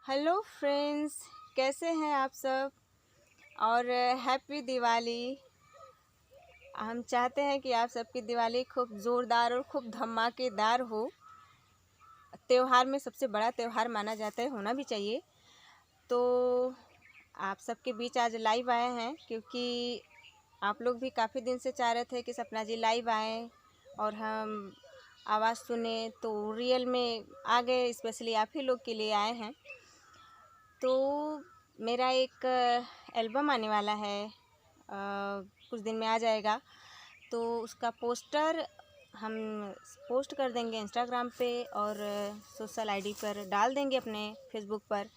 Hello friends, कैसे हैं आप सब। और हैप्पी दिवाली। हम चाहते हैं कि आप सबकी दिवाली खूब ज़ोरदार और खूब धमाकेदार हो। त्यौहार में सबसे बड़ा त्यौहार माना जाता है, होना भी चाहिए। तो आप सबके बीच आज लाइव आए हैं क्योंकि आप लोग भी काफ़ी दिन से चाह रहे थे कि सपना जी लाइव आएँ और हम आवाज़ सुने, तो रियल में आ गए। स्पेशली आप ही लोग के लिए आए हैं। तो मेरा एक एल्बम आने वाला है, कुछ दिन में आ जाएगा। तो उसका पोस्टर हम पोस्ट कर देंगे इंस्टाग्राम पे और सोशल आईडी पर डाल देंगे, अपने फेसबुक पर।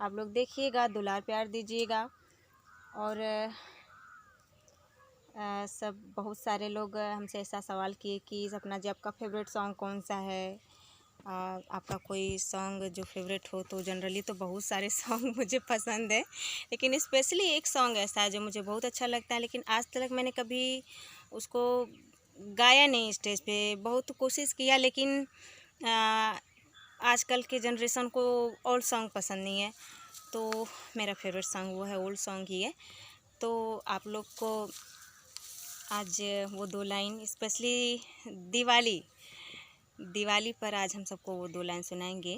आप लोग देखिएगा, दुलार प्यार दीजिएगा। और सब बहुत सारे लोग हमसे ऐसा सवाल किए कि सपना जी आपका फेवरेट सॉन्ग कौन सा है। आपका कोई सॉन्ग जो फेवरेट हो। तो जनरली तो बहुत सारे सॉन्ग मुझे पसंद है, लेकिन स्पेशली एक सॉन्ग ऐसा है जो मुझे बहुत अच्छा लगता है, लेकिन आज तक मैंने कभी उसको गाया नहीं स्टेज पे। बहुत कोशिश किया, लेकिन आजकल के जनरेशन को ओल्ड सॉन्ग पसंद नहीं है। तो मेरा फेवरेट सॉन्ग वो है, ओल्ड सॉन्ग ही है। तो आप लोग को आज वो 2 लाइन, स्पेशली दिवाली पर आज हम सबको वो 2 लाइन सुनाएंगे।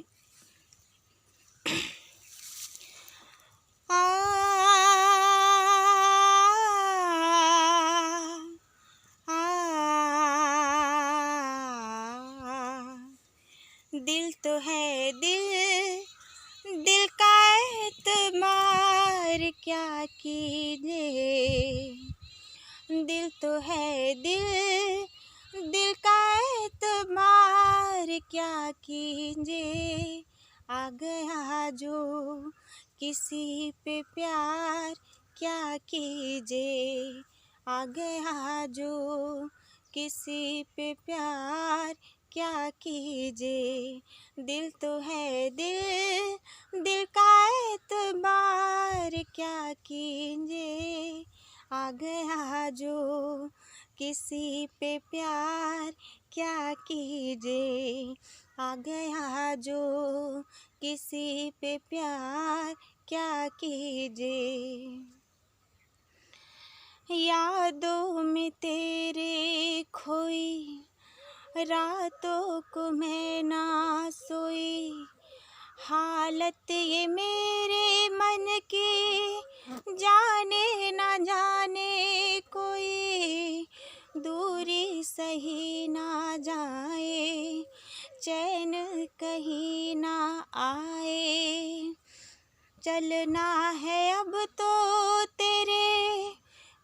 दिल तो है दिल का एतबार क्या कीजिए। दिल तो है दिल का एतबार क्या कीजिए। आ गया जो किसी पे प्यार क्या कीजिए। आ गया जो किसी पे प्यार क्या कीजिए। दिल तो है दिल का एतबार क्या कीजिए। आ गया जो किसी पे प्यार क्या कीजिए। आ गया जो किसी पे प्यार क्या कीजिए। यादों में तेरे खोई रातों को मैं ना सोई। हालत ये मेरे मन की जाने ना जाने कोई। दूरी सही ना जाए, चैन कहीं ना आए। चलना है अब तो तेरे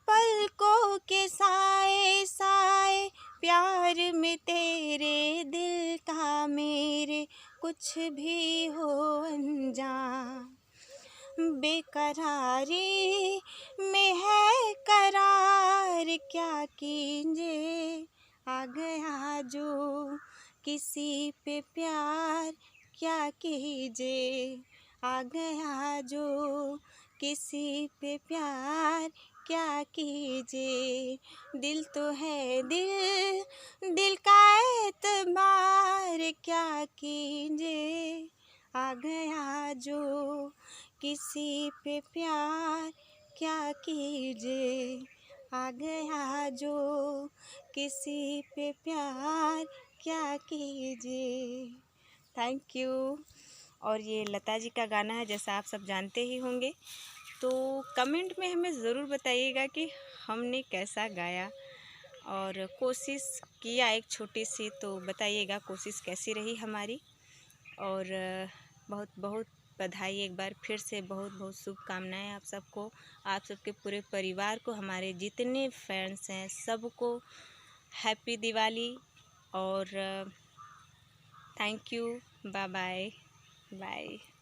पलकों के साए साए। प्यार में तेरे दिल का मेरे कुछ भी हो अनजान। बेकरारी में है करार क्या कीजिए। आ गया जो किसी पे प्यार क्या कीजिए। आ गया जो किसी पे प्यार क्या कीजिए। दिल तो है दिल का एतबार क्या कीजिए। आ गया जो किसी पे प्यार क्या कीजिए। आ गया जो किसी पे प्यार क्या कीजिए। Thank you. और ये लता जी का गाना है, जैसा आप सब जानते ही होंगे। तो कमेंट में हमें ज़रूर बताइएगा कि हमने कैसा गाया, और कोशिश किया एक छोटी सी, तो बताइएगा कोशिश कैसी रही हमारी। और बहुत बहुत बधाई एक बार फिर से, बहुत बहुत शुभकामनाएं आप सबको, आप सबके पूरे परिवार को, हमारे जितने फैंस हैं सबको हैप्पी दिवाली। और thank you. Bye bye bye.